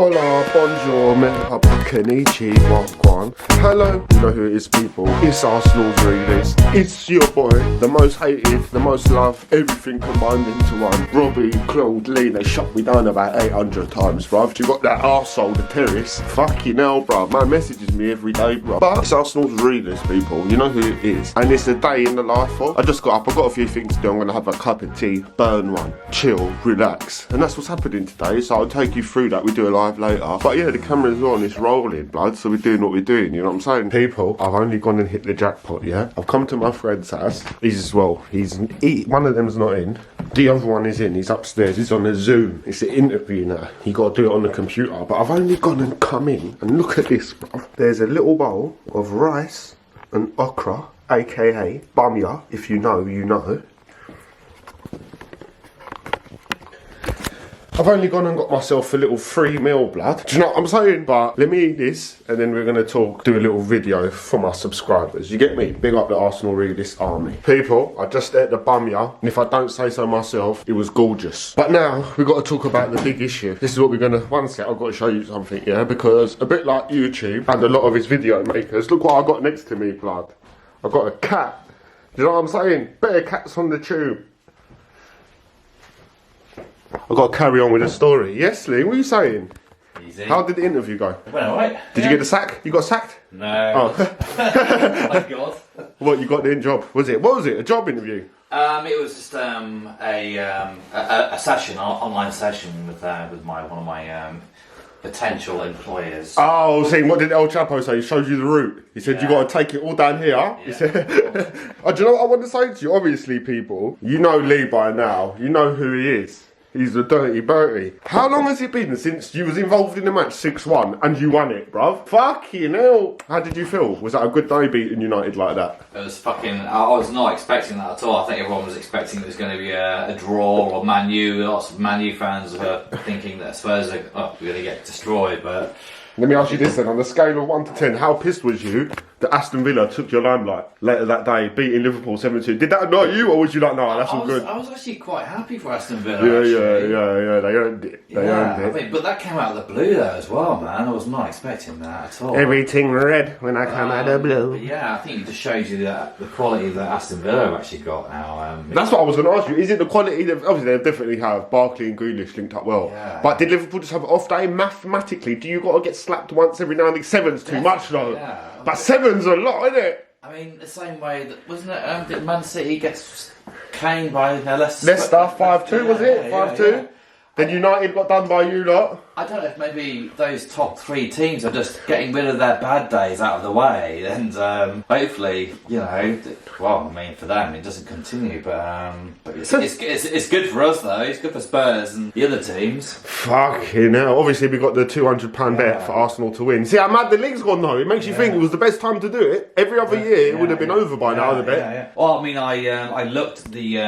Hola, bonjour, merhaba, konnichiwa, Kwan. Hello, you know who it is, people. It's Arsenal's readers. It's your boy, the most hated, the most loved, everything combined into one. Robbie, Claude, Lee, they shot me down about 800 times, bruv. You got that arsehole, the terrace. Fucking hell, bruv. Man messages me every day, bruv. But it's Arsenal's readers, people. You know who it is. And it's a day in the life of. I just got up, I've got a few things to do. I'm gonna have a cup of tea, burn one, chill, relax. And that's what's happening today, so I'll take you through that. We do a live later. But yeah, the camera's on, it's rolling, blood, so we're doing what we're doing, you know what I'm saying? People, I've only gone and hit the jackpot, yeah? I've come to my friend's house. One of them's not in. The other one is in, he's upstairs, he's on a Zoom. It's an interview now. You gotta do it on the computer. But I've only gone and come in, and look at this, bro. There's a little bowl of rice and okra, aka bamya. If you know, you know. I've only gone and got myself a little free meal, blood. Do you know what I'm saying? But let me eat this, and then we're going to do a little video for my subscribers. You get me? Big up the Arsenal Realist Army. People, I just ate the bamya, and if I don't say so myself, it was gorgeous. But now, we've got to talk about the big issue. This is what we're going to... One sec, I've got to show you something, yeah? Because a bit like YouTube, and a lot of his video makers, look what I got next to me, blood. I've got a cat. Do you know what I'm saying? Better cats on the tube. I've got to carry on with the story. Yes, Lee, what are you saying? Easy. How did the interview go? It went alright. Did you get the sack? You got sacked? No. Oh. Thank God. What, you got the job? What was it? A job interview? It was just a session, an online session with one of my potential employers. Oh, see, what did El Chapo say? He showed you the route. He said, you got to take it all down here. Yeah. He said, oh, do you know what I want to say to you? Obviously, people, you know Lee by now. You know who he is. He's the dirty Bertie. How long has it been since you was involved in the match 6-1 and you won it, bruv? Fucking hell. How did you feel? Was that a good day beating United like that? It was fucking... I was not expecting that at all. I think everyone was expecting it was going to be a draw or Man U. Lots of Man U fans were thinking that Spurs are going to get destroyed, but... Let me ask you this then, on the scale of 1 to 10, how pissed was you that Aston Villa took your limelight later that day, beating Liverpool 7-2? Did that annoy you, or was you like, no, that's all good? I was actually quite happy for Aston Villa, Yeah, they earned it. They earned it. I mean, but that came out of the blue though as well, man. I was not expecting that at all. Everything red when I come out of the blue. But yeah, I think it just shows you that the quality that Aston Villa have actually got now. That's what I was going to ask you. Is it the quality that, obviously they definitely have Barkley and Grealish linked up well. Yeah. But did Liverpool just have an off day? Mathematically, do you got to get slapped once every now and then? 7's too much though. Yeah. But 7's a lot, isn't it? I mean, the same way that, wasn't it, did Man City gets caned by Leicester? Leicester 5-2, was it? 5-2? Yeah. Then United got done by you lot. I don't know if maybe those top three teams are just getting rid of their bad days out of the way, and hopefully, you know, well, I mean, for them it doesn't continue, but it's good for us though. It's good for Spurs and the other teams. Fucking hell! Obviously, we got the £200 bet for Arsenal to win. See how mad the league's gone though. It makes you think it was the best time to do it. Every other year, it would have been over by now. The bet. Yeah. Well, I mean, I looked at the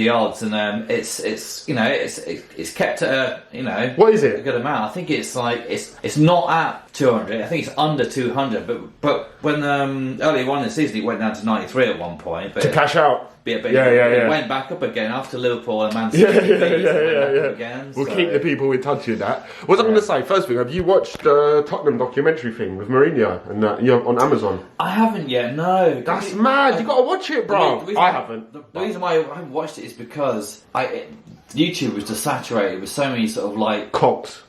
odds, and it's you know it's kept at a, you know, what is it? A good amount. I think it's like it's not at 200. I think it's under 200. But when earlier on in the season it went down to 93 at one point. But to cash out. It went back up again after Liverpool and Man City. Again, we'll keep the people in touch with that. What was I going to say? First thing, have you watched the Tottenham documentary thing with Mourinho and on Amazon? I haven't yet. No, that's mad. You got to watch it, bro. I haven't. The reason why I haven't watched it is because YouTube was just saturated with so many sort of like cocks.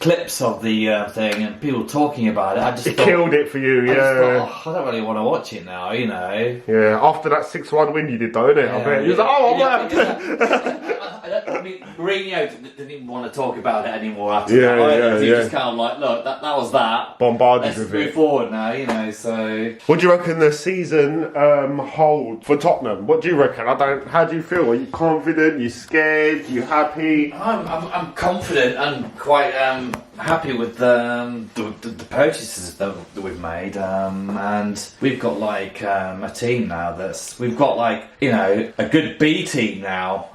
Clips of the thing and people talking about it. I just killed it for you, I don't really want to watch it now, you know. Yeah, after that 6-1 win you did though, innit? I bet. You was like, I mean, Mourinho didn't even want to talk about it anymore after that. He just kind of like, look, that was that. Bombarded with it. Let's move forward now, you know, so... What do you reckon the season hold for Tottenham? What do you reckon? How do you feel? Are you confident? You scared? You happy? I'm confident and quite happy with the purchases that we've made, and we've got like a team now we've got like, you know, a good B team now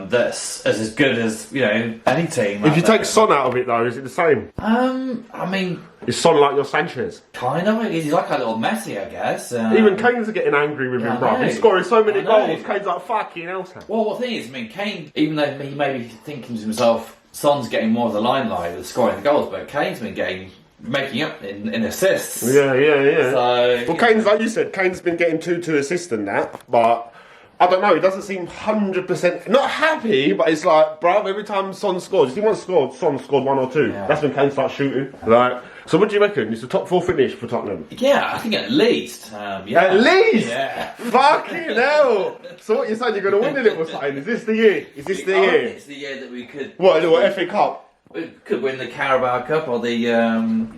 that's as good as, you know, any team. If you take Son out of it though, is it the same? I mean, is Son like your Sanchez? Kind of. He's like a little Messi, I guess. Even Kane's getting angry with him, bro. He's scoring so many goals. Kane's like, fucking hell. Well, the thing is, I mean, Kane, even though he may be thinking to himself, Son's getting more of the limelight with scoring the goals, but Kane's been making up in assists. Yeah. So, Well, Kane's, like you said, Kane's been getting two assists and that, but I don't know, he doesn't seem 100% not happy, but it's like, bruv, every time Son scores, you see once Son scored 1 or 2. Yeah. That's when Kane starts shooting. Like, so what do you reckon? It's the top 4 finish for Tottenham? Yeah, I think at least. At least? Yeah. Fucking hell! So what you're saying, you're going to win a little something? Is this the year? Is this the year? It's the year that we could. What, a little FA Cup? We could win the Carabao Cup or the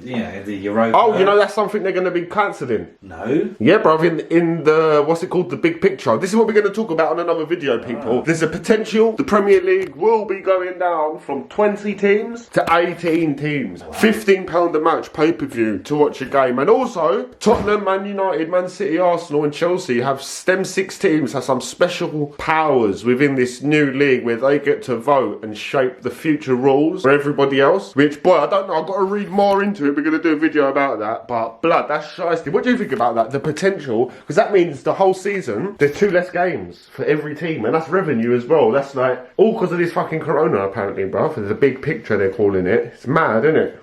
the Europa. Oh, you know that's something they're going to be cancelling. No. Yeah, bruv, in the, what's it called, the big picture. This is what we're going to talk about on another video, people. There's a potential the Premier League will be going down from 20 teams to 18 teams. Wow. £15 a match pay-per-view to watch a game. And also, Tottenham, Man United, Man City, Arsenal and Chelsea have them 6 teams have some special powers within this new league where they get to vote and shape the future rules for everybody else. Which, boy, I don't know, I've got to read more into it. We're going to do a video about that. But, blood, that's shiesty. What do you think about that? The potential, because that means the whole season, there's 2 less games for every team. And that's revenue as well. That's like, all because of this fucking corona, apparently, bruv. There's a big picture, they're calling it. It's mad, isn't it?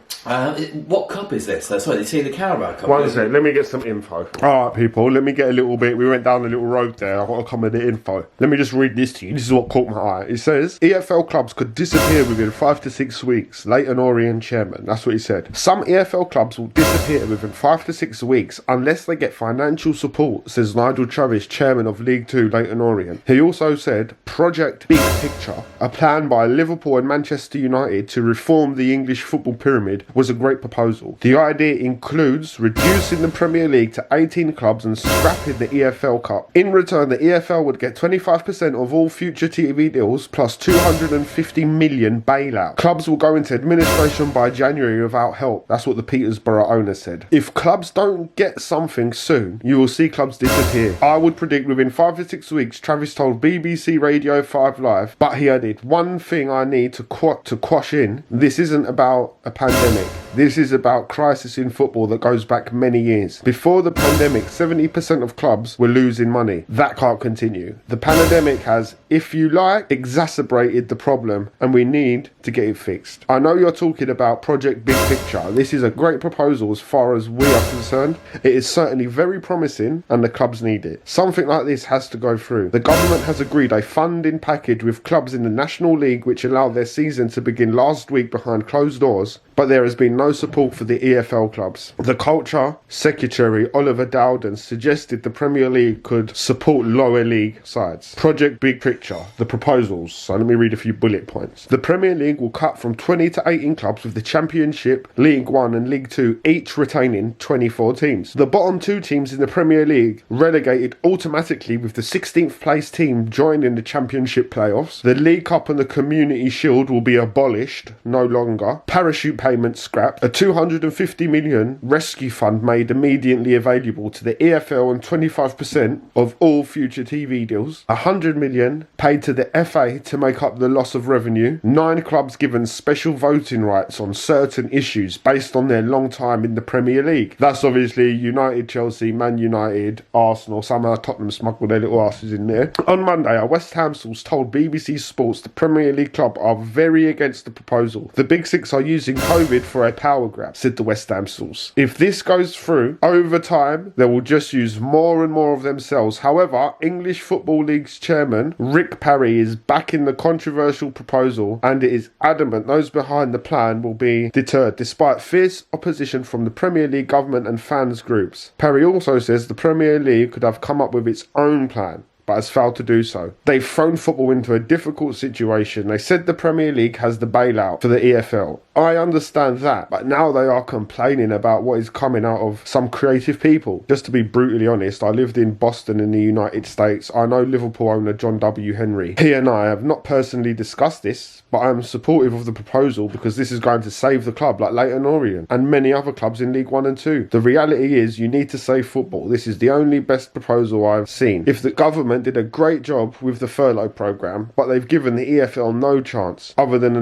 What cup is this? Sorry, you see the Carabao Cup? One second, let me get some info. Alright people, let me get a little bit, we went down a little road there, I've got to come with the info. Let me just read this to you, this is what caught my eye. It says, EFL clubs could disappear within 5 to 6 weeks, Leighton Orient chairman, that's what he said. Some EFL clubs will disappear within 5 to 6 weeks unless they get financial support, says Nigel Travis, chairman of League 2 Leighton Orient. He also said, Project Big Picture, a plan by Liverpool and Manchester United to reform the English football pyramid, was a great proposal. The idea includes reducing the Premier League to 18 clubs and scrapping the EFL Cup. In return, the EFL would get 25% of all future TV deals plus 250 million bailout. Clubs will go into administration by January without help. That's what the Peterborough owner said. If clubs don't get something soon, you will see clubs disappear. I would predict within 5 to 6 weeks, Travis told BBC Radio 5 Live, but he added, one thing I need to quash in, this isn't about a pandemic. This is about crisis in football that goes back many years. Before the pandemic, 70% of clubs were losing money. That can't continue. The pandemic has, if you like, exacerbated the problem and we need to get it fixed. I know you're talking about Project Big Picture. This is a great proposal as far as we are concerned. It is certainly very promising and the clubs need it. Something like this has to go through. The government has agreed a funding package with clubs in the National League which allowed their season to begin last week behind closed doors, but there has been no support for the EFL clubs. The Culture Secretary Oliver Dowden suggested the Premier League could support lower league sides. Project Big Picture, the proposals. So let me read a few bullet points. The Premier League will cut from 20 to 18 clubs with the Championship, League 1 and League 2 each retaining 24 teams. The bottom 2 teams in the Premier League relegated automatically with the 16th place team joining the Championship playoffs. The League Cup and the Community Shield will be abolished, no longer. Parachute payments scrapped. A 250 million rescue fund made immediately available to the EFL and 25% of all future TV deals. 100 million paid to the FA to make up the loss of revenue. 9 clubs given special voting rights on certain issues based on their long time in the Premier League. That's obviously United, Chelsea, Man United, Arsenal. Somehow Tottenham smuggled their little asses in there. On Monday, a West Ham source told BBC Sports the Premier League club are very against the proposal. The Big Six are using COVID for a power grab, said the West Ham source. If this goes through, over time, they will just use more and more of themselves. However, English Football League's chairman, Rick Parry, is backing the controversial proposal and it is adamant those behind the plan will be deterred, despite fierce opposition from the Premier League government and fans groups. Parry also says the Premier League could have come up with its own plan, but has failed to do so. They've thrown football into a difficult situation. They said the Premier League has the bailout for the EFL. I understand that, but now they are complaining about what is coming out of some creative people. Just to be brutally honest, I lived in Boston in the United States. I know Liverpool owner John W. Henry. He and I have not personally discussed this, but I am supportive of the proposal because this is going to save the club like Leighton Orient and many other clubs in League 1 and 2. The reality is you need to save football. This is the only best proposal I've seen. If the government did a great job with the furlough programme, but they've given the EFL no chance other than a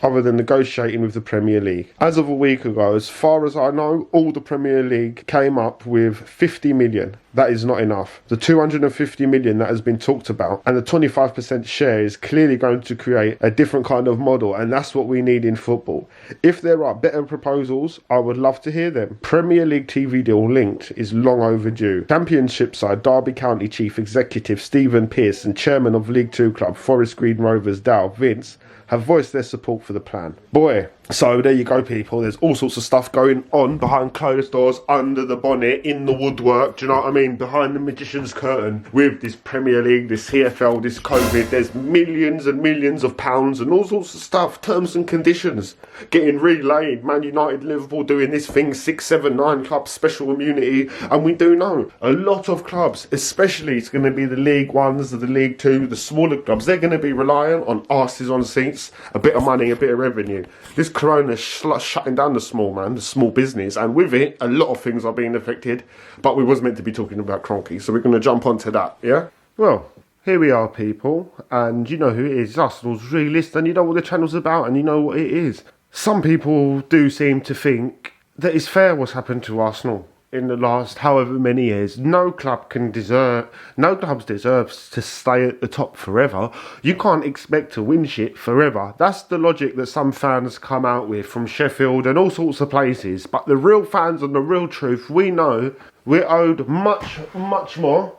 other than negotiating with the Premier League. As of a week ago, as far as I know, all the Premier League came up with 50 million. That is not enough. The 250 million that has been talked about and the 25% share is clearly going to create a different kind of model, and that's what we need in football. If there are better proposals, I would love to hear them. Premier League TV deal linked is long overdue. Championship side Derby County Chief Executive Stephen Pearce and Chairman of League Two club Forest Green Rovers Dow Vince have voiced their support for the plan. Boy, so there you go, people. There's all sorts of stuff going on behind closed doors, under the bonnet, in the woodwork, do you know what I mean? Behind the magician's curtain with this Premier League, this CFL, this COVID. There's millions and millions of pounds and all sorts of stuff, terms and conditions getting relayed. Man United, Liverpool doing this thing, 6, 7, 9 clubs, special immunity. And we do know a lot of clubs, especially it's going to be the League Ones, the League Two, the smaller clubs, they're going to be reliant on arses on seats, a bit of money, a bit of revenue. This Corona shutting down the small business, and with it, a lot of things are being affected. But we was meant to be talking about Kroenke, so we're going to jump onto that, yeah? Well, here we are, people, and you know who it is, Arsenal's realist, and you know what the channel's about, and you know what it is. Some people do seem to think that it's fair what's happened to Arsenal in the last however many years. No club deserves to stay at the top forever. You can't expect to win shit forever. That's the logic that some fans come out with from Sheffield and all sorts of places. But the real fans and the real truth, we know we're owed much, much more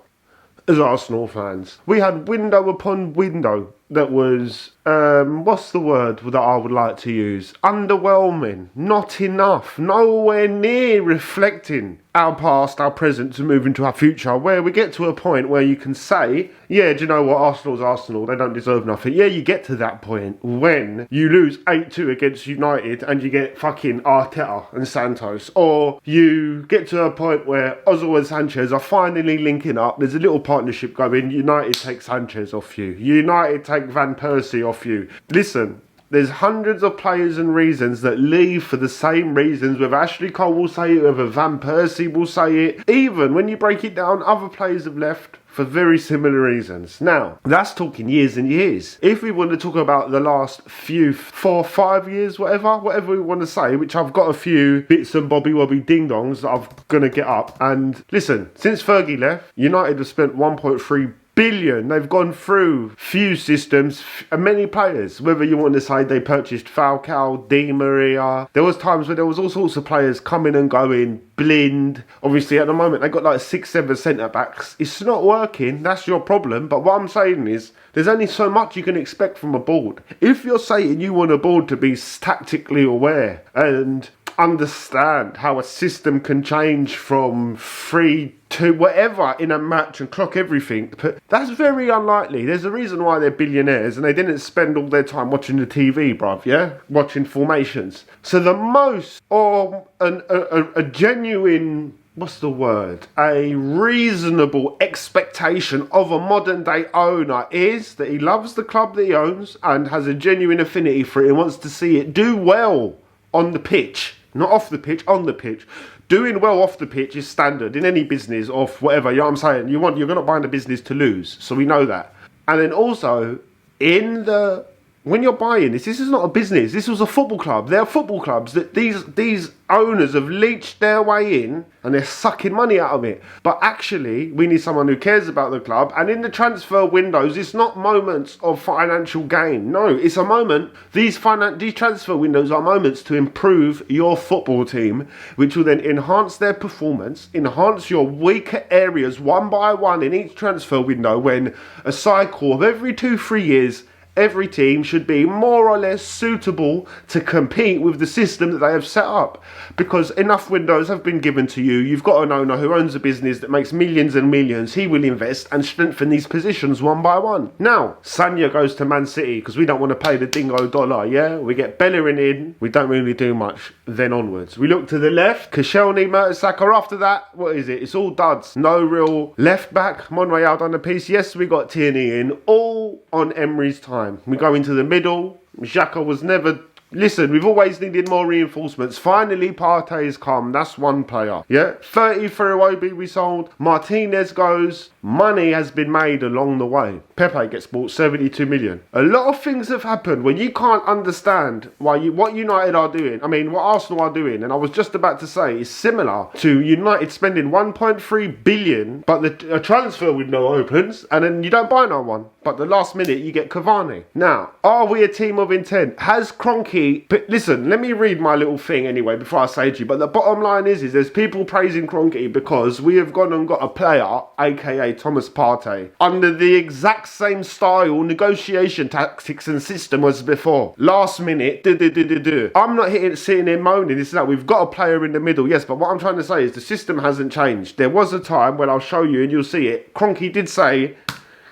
as Arsenal fans. We had window upon window that was, what's the word that I would like to use? Underwhelming. Not enough. Nowhere near reflecting our past, our present, to move into our future, where we get to a point where you can say, yeah, do you know what, Arsenal's Arsenal, they don't deserve nothing. Yeah, you get to that point when you lose 8-2 against United and you get fucking Arteta and Santos, or you get to a point where Ozil and Sanchez are finally linking up, there's a little partnership going, United take Sanchez off you, United take Van Persie off you. Listen, there's hundreds of players and reasons that leave for the same reasons, whether Ashley Cole will say it, whether Van Persie will say it. Even when you break it down, other players have left for very similar reasons. Now, that's talking years and years. If we want to talk about the last few 4 or 5 years, whatever we want to say, which I've got a few bits and bobby ding-dongs that I'm going to get up. And listen, since Fergie left, United have spent 1.3 billion. They've gone through few systems and many players. Whether you want to say they purchased Falcao, Di Maria. There was times where there was all sorts of players coming and going. Blind. Obviously, at the moment, they got like 6, 7 centre backs. It's not working. That's your problem. But what I'm saying is, there's only so much you can expect from a board. If you're saying you want a board to be tactically aware and understand how a system can change from 3 to whatever in a match and clock everything, but that's very unlikely. There's a reason why they're billionaires and they didn't spend all their time watching the TV, bruv, yeah? Watching formations. So the most, or a genuine, what's the word? A reasonable expectation of a modern day owner is that he loves the club that he owns and has a genuine affinity for it and wants to see it do well on the pitch. Not off the pitch, on the pitch. Doing well off the pitch is standard in any business or whatever, you know what I'm saying? You're not buying a business to lose, so we know that. And then also, when you're buying this is not a business, this was a football club. There are football clubs that these owners have leached their way in and they're sucking money out of it. But actually, we need someone who cares about the club. And in the transfer windows, it's not moments of financial gain. No, it's a moment. These transfer windows are moments to improve your football team, which will then enhance their performance, enhance your weaker areas one by one in each transfer window, when a cycle of every 2-3 years, every team should be more or less suitable to compete with the system that they have set up. Because enough windows have been given to you. You've got an owner who owns a business that makes millions and millions. He will invest and strengthen these positions one by one. Now, Sanya goes to Man City because we don't want to pay the dingo dollar, yeah? We get Bellerin in. We don't really do much. Then onwards. We look to the left. Koscielny, Mertesacker. After that, what is it? It's all duds. No real left back. Monreal done a piece. Yes, we got Tierney in. All on Emery's time. We go into the middle. Xhaka was never Listen, we've always needed more reinforcements. Finally, Partey's come. That's one player. Yeah, 30 for Iwobi we sold. Martinez goes. Money has been made along the way. Pepe gets bought 72 million. A lot of things have happened when you can't understand what United are doing. I mean, what Arsenal are doing. And I was just about to say, it's similar to United spending 1.3 billion, but a transfer window opens, and then you don't buy no one. But the last minute, you get Cavani. Now, are we a team of intent? Has Kroenke... But listen, let me read my little thing anyway before I say to you. But the bottom line is there's people praising Kroenke because we have gone and got a player, aka Thomas Partey, under the exact same style, negotiation tactics and system as before. Last minute, I'm not sitting here moaning. This is that we've got a player in the middle, yes. But what I'm trying to say is the system hasn't changed. There was a time when I'll show you and you'll see it. Kroenke did say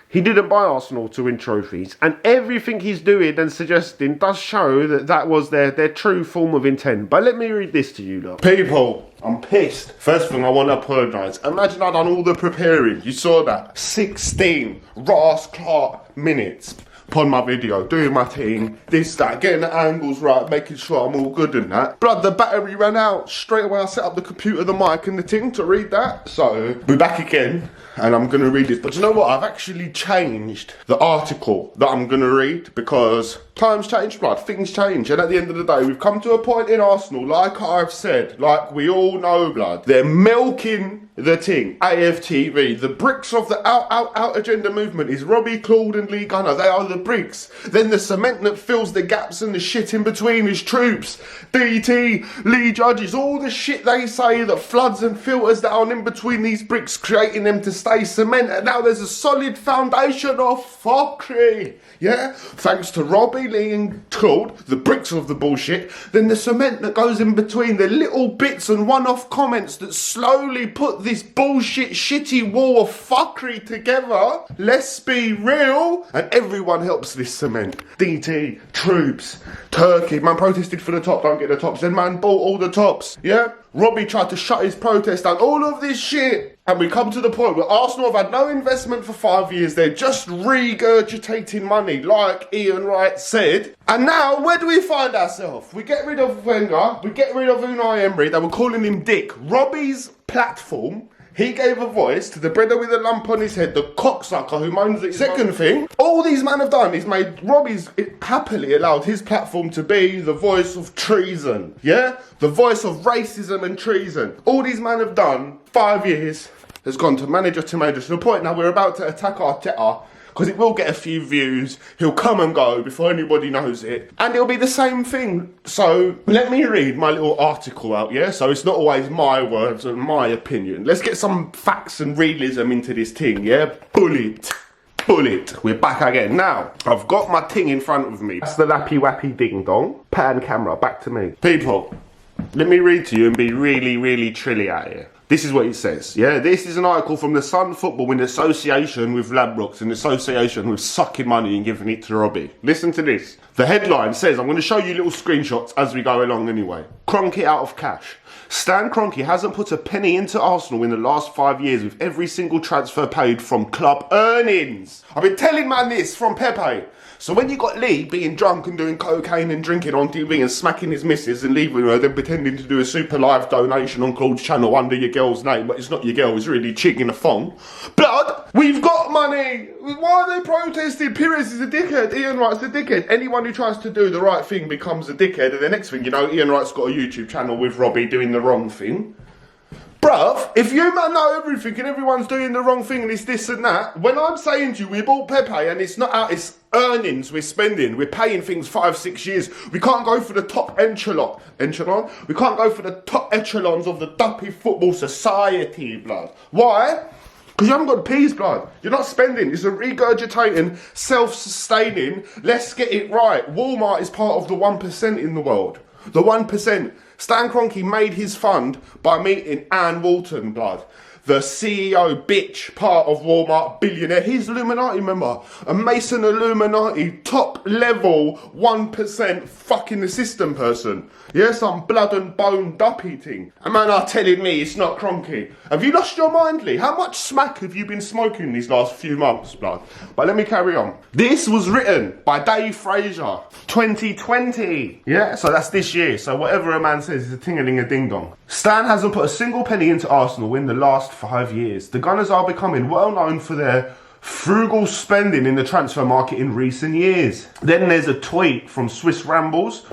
he didn't buy Arsenal to win trophies, and everything he's doing and suggesting does show that that was their true form of intent. But let me read this to you, look. People, I'm pissed. First thing, I want to apologise. Imagine I'd done all the preparing. You saw that. 16 Ross Clark minutes upon my video, doing my thing, this, that, getting the angles right, making sure I'm all good and that. Blood, the battery ran out. Straight away, I set up the computer, the mic and the thing to read that. So, we're back again. And I'm going to read this. But you know what? I've actually changed the article that I'm going to read because times change, blood. Things change. And at the end of the day, we've come to a point in Arsenal, like I've said, like we all know, blood. They're milking the thing. AFTV. The bricks of the out agenda movement is Robbie, Claude and Lee Gunner. They are the bricks. Then the cement that fills the gaps and the shit in between is troops. DT, Lee Judges, all the shit they say that floods and filters down in between these bricks, creating them to stay cement. And now there's a solid foundation of fuckery. Yeah? Thanks to Robbie, Lee and Claude, the bricks of the bullshit. Then the cement that goes in between, the little bits and one-off comments that slowly put this bullshit shitty wall of fuckery together. Let's be real. And everyone helps this cement. DT, troops, Turkey. Man protested for the top, don't get the tops. Then man bought all the tops. Yeah? Robbie tried to shut his protest down. All of this shit. And we come to the point where Arsenal have had no investment for 5 years. They're just regurgitating money, like Ian Wright said. And now, where do we find ourselves? We get rid of Wenger. We get rid of Unai Emery. They were calling him Dick. Robbie's platform, he gave a voice to the brother with a lump on his head, the cocksucker who moans at his second thing. All these men have done is made Robbie's happily allowed his platform to be the voice of treason. Yeah? The voice of racism and treason. All these men have done, 5 years, has gone to manager to the point now we're about to attack Arteta because it will get a few views. He'll come and go before anybody knows it. And it'll be the same thing. So let me read my little article out, yeah? So it's not always my words and my opinion. Let's get some facts and realism into this thing, yeah? Bullet. We're back again. Now, I've got my thing in front of me. That's the lappy wappy ding dong. Pan camera, back to me. People, let me read to you and be really, really trilly out here. This is what it says, yeah? This is an article from the Sun Football in association with Ladbrokes, in association with sucking money and giving it to Robbie. Listen to this. The headline says, I'm going to show you little screenshots as we go along anyway. Kroenke out of cash. Stan Kroenke hasn't put a penny into Arsenal in the last 5 years with every single transfer paid from club earnings. I've been telling man this from Pepe. So when you got Lee being drunk and doing cocaine and drinking on TV and smacking his missus and leaving her, then pretending to do a super live donation on Claude's channel under your girl's name, but it's not your girl, it's really chick in a thong. Blood, we've got money. Why are they protesting? Pires is a dickhead. Ian Wright's a dickhead. Anyone who tries to do the right thing becomes a dickhead. And the next thing you know, Ian Wright's got a YouTube channel with Robbie doing the wrong thing. Bruv, if you man know everything and everyone's doing the wrong thing and it's this and that, when I'm saying to you we bought Pepe and it's not out, it's earnings we're spending, we're paying things 5-6 years, we can't go for the top echelon, we can't go for the top echelons of the duppy football society, blood. Why? Because you haven't got peas, blood. You're not spending. It's a regurgitating, self-sustaining, let's get it right. Walmart is part of the 1% in the world. The 1%. Stan Kroenke made his fund by meeting Anne Walton, blood. the CEO bitch part of Walmart, billionaire. He's Illuminati member. A Mason Illuminati, top level, 1% fucking the system person. Yeah, some blood and bone duppy thing. And man are telling me it's not Kroenke. Have you lost your mind, Lee? How much smack have you been smoking these last few months, blood? But let me carry on. This was written by Dave Fraser, 2020. Yeah, so that's this year. So whatever a man says is a ting-a-ling-a-ding-dong. Stan hasn't put a single penny into Arsenal in the last 5 years. The Gunners are becoming well known for their frugal spending in the transfer market in recent years. Then there's a tweet from Swiss Rambles,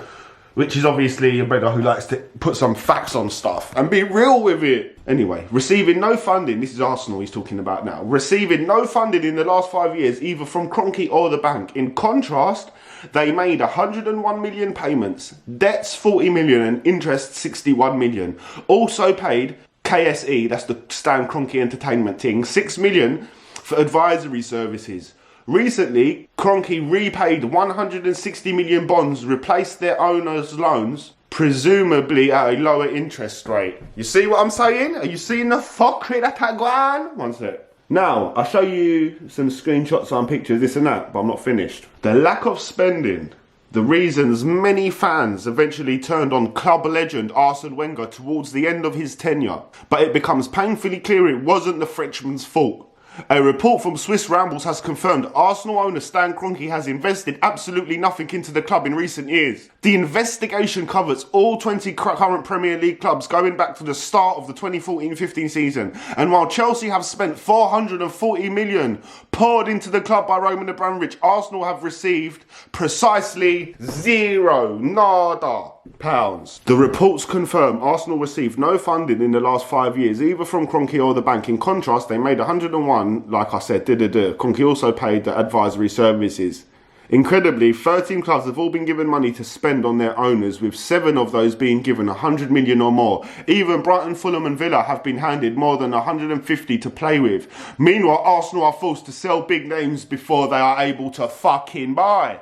which is obviously a brother who likes to put some facts on stuff and be real with it. Anyway, receiving no funding, this is Arsenal he's talking about now, receiving no funding in the last 5 years, either from Kroenke or the bank. In contrast, they made 101 million payments, debts 40 million and interest 61 million. Also paid KSE, that's the Stan Kroenke Entertainment thing, 6 million for advisory services. Recently, Kroenke repaid 160 million bonds, replaced their owners' loans, presumably at a lower interest rate. You see what I'm saying? Are you seeing the fuckery that I go on? One sec. Now, I'll show you some screenshots and pictures, this and that, but I'm not finished. The lack of spending, the reasons many fans eventually turned on club legend Arsene Wenger towards the end of his tenure, but it becomes painfully clear it wasn't the Frenchman's fault. A report from Swiss Rambles has confirmed Arsenal owner Stan Kroenke has invested absolutely nothing into the club in recent years. The investigation covers all 20 current Premier League clubs going back to the start of the 2014-15 season. And while Chelsea have spent 440 million poured into the club by Roman Abramovich, Arsenal have received precisely zero, nada pounds. The reports confirm Arsenal received no funding in the last 5 years, either from Kroenke or the bank. In contrast, they made 101, like I said, Kroenke also paid the advisory services. Incredibly, 13 clubs have all been given money to spend on their owners, with 7 of those being given 100 million or more. Even Brighton, Fulham and Villa have been handed more than 150 to play with. Meanwhile, Arsenal are forced to sell big names before they are able to fucking buy.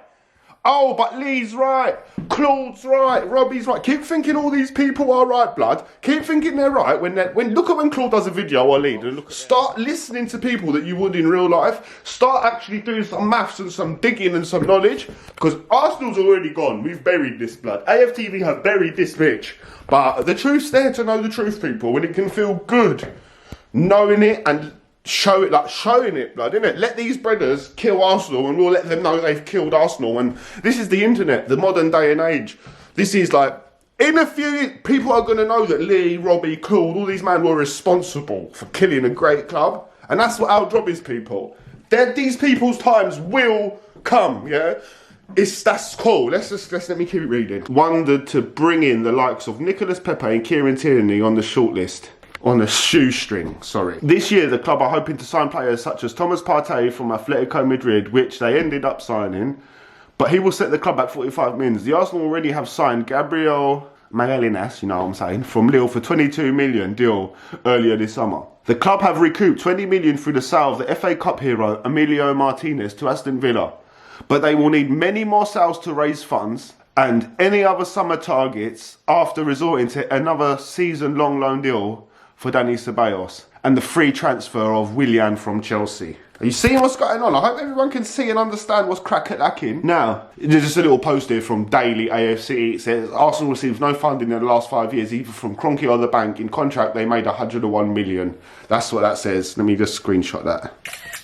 Oh, but Lee's right, Claude's right, Robbie's right. Keep thinking all these people are right, blood. Keep thinking they're right. When look at when Claude does a video or Lee. Start listening to people that you would in real life. Start actually doing some maths and some digging and some knowledge. Because Arsenal's already gone. We've buried this, blood. AFTV have buried this bitch. But the truth's there to know the truth, people. When it can feel good knowing it and show it, like showing it, blood, innit? Let these brothers kill Arsenal and we'll let them know they've killed Arsenal. And this is the internet, the modern day and age. This is like, in a few years, people are going to know that Lee, Robbie, Claude, all these men were responsible for killing a great club. And that's what our job is, people. These people's times will come, yeah? That's cool. Let me keep reading. Wondered to bring in the likes of Nicolas Pepe and Kieran Tierney on the shortlist. On a shoestring, sorry. This year, the club are hoping to sign players such as Thomas Partey from Atletico Madrid, which they ended up signing, but he will set the club back 45 million. The Arsenal already have signed Gabriel Magalinas, you know what I'm saying, from Lille for 22 million deal earlier this summer. The club have recouped 20 million through the sale of the FA Cup hero Emilio Martinez to Aston Villa, but they will need many more sales to raise funds and any other summer targets after resorting to another season-long loan deal for Dani Ceballos and the free transfer of Willian from Chelsea. Are you seeing what's going on? I hope everyone can see and understand what's crack-a-lacking. Now, there's just a little post here from Daily AFC. It says, Arsenal received no funding in the last 5 years, either from Kroenke or the bank. In contract, they made 101 million. That's what that says. Let me just screenshot that.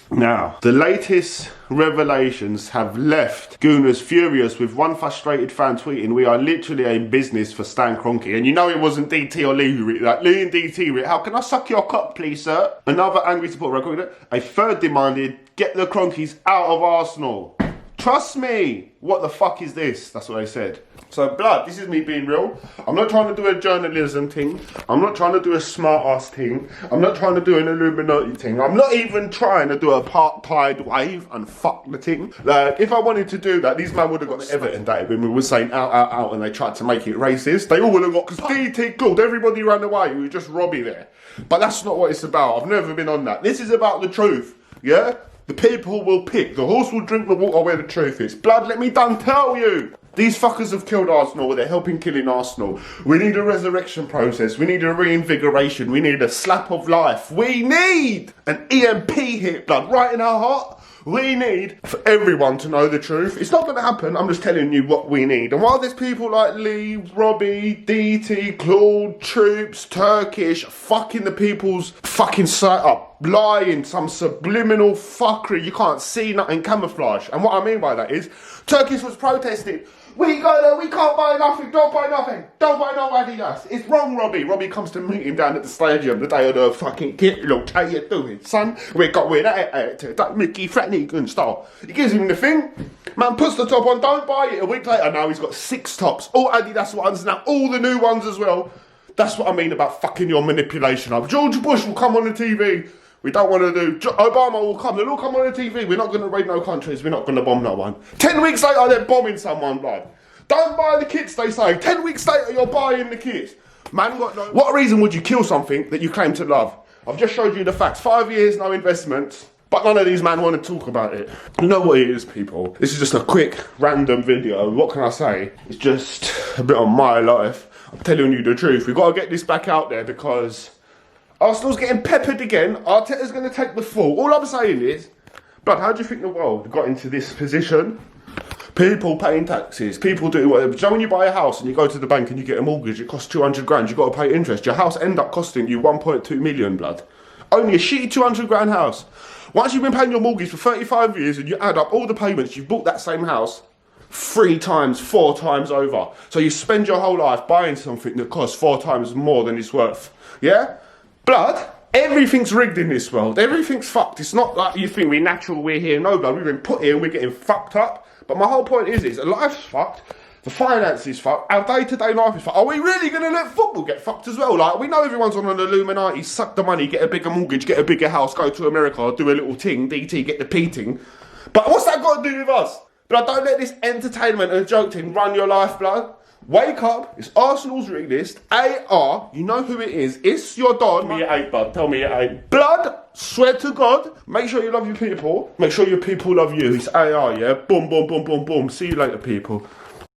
Now, the latest revelations have left Gooners furious, with one frustrated fan tweeting, "We are literally a business for Stan Kroenke." And you know it wasn't DT or Lee who wrote that. Lee and DT wrote, "How can I suck your cock, please, sir?" Another angry supporter recorded it. A third demanded, "Get the Kroenkes out of Arsenal." Trust me. What the fuck is this? That's what they said. So, blood, this is me being real. I'm not trying to do a journalism thing. I'm not trying to do a smart ass thing. I'm not trying to do an Illuminati thing. I'm not even trying to do a part-tide wave and fuck the thing. Like, if I wanted to do that, these men would have got the Everton day when we were saying out, out, out, and they tried to make it racist. They all would have got, because DT called, everybody ran away. We were just Robbie there. But that's not what it's about. I've never been on that. This is about the truth. Yeah? The people will pick. The horse will drink the water where the truth is. Blood, let me done tell you. These fuckers have killed Arsenal, they're helping killing Arsenal. We need a resurrection process, we need a reinvigoration, we need a slap of life. We need an EMP hit, blood, right in our heart. We need for everyone to know the truth. It's not going to happen, I'm just telling you what we need. And while there's people like Lee, Robbie, DT, Claude, Troops, Turkish, fucking the people's fucking sight up, lying, some subliminal fuckery, you can't see nothing, camouflage. And what I mean by that is, Turkish was protesting. We can't buy nothing, don't buy nothing, don't buy no Adidas. It's wrong, Robbie. Robbie comes to meet him down at the stadium the day of the fucking kit. Look, how you doing, son? We got with that Mickey Flanagan style. He gives him the thing. Man puts the top on, don't buy it. A week later, now he's got 6 tops. All Adidas ones, now all the new ones as well. That's what I mean about fucking your manipulation up. George Bush will come on the TV. We don't want to do... Obama will come. They'll all come on the TV. We're not going to raid no countries. We're not going to bomb no one. 10 weeks later, they're bombing someone, blood. Don't buy the kits, they say. 10 weeks later, you're buying the kits. Man, got no... What reason would you kill something that you claim to love? I've just showed you the facts. 5 years, no investments. But none of these men want to talk about it. You know what it is, people? This is just a quick, random video. What can I say? It's just a bit of my life. I'm telling you the truth. We've got to get this back out there because... Arsenal's getting peppered again. Arteta's going to take the fall. All I'm saying is, but how do you think the world got into this position? People paying taxes, people doing whatever. So when you buy a house and you go to the bank and you get a mortgage, it costs 200 grand, you've got to pay interest. Your house end up costing you 1.2 million, blood. Only a shitty 200 grand house. Once you've been paying your mortgage for 35 years and you add up all the payments, you've bought that same house 3 times, 4 times over. So you spend your whole life buying something that costs 4 times more than it's worth. Yeah? Blood, everything's rigged in this world. Everything's fucked. It's not like you think we're natural, we're here. No, blood, we've been put here and we're getting fucked up. But my whole point is life's fucked. The finance is fucked. Our day-to-day life is fucked. Are we really going to let football get fucked as well? Like, we know everyone's on an Illuminati, suck the money, get a bigger mortgage, get a bigger house, go to America, do a little ting, DT, get the P-ting. But what's that got to do with us? But don't let this entertainment and joke thing run your life, blood. Wake up, it's Arsenal's ring list, AR, you know who it is, it's your dog. Tell me it ain't, bud, tell me it ain't. Blood, swear to God, make sure you love your people, make sure your people love you, it's AR, yeah? Boom, boom, boom, boom, boom, see you later, people.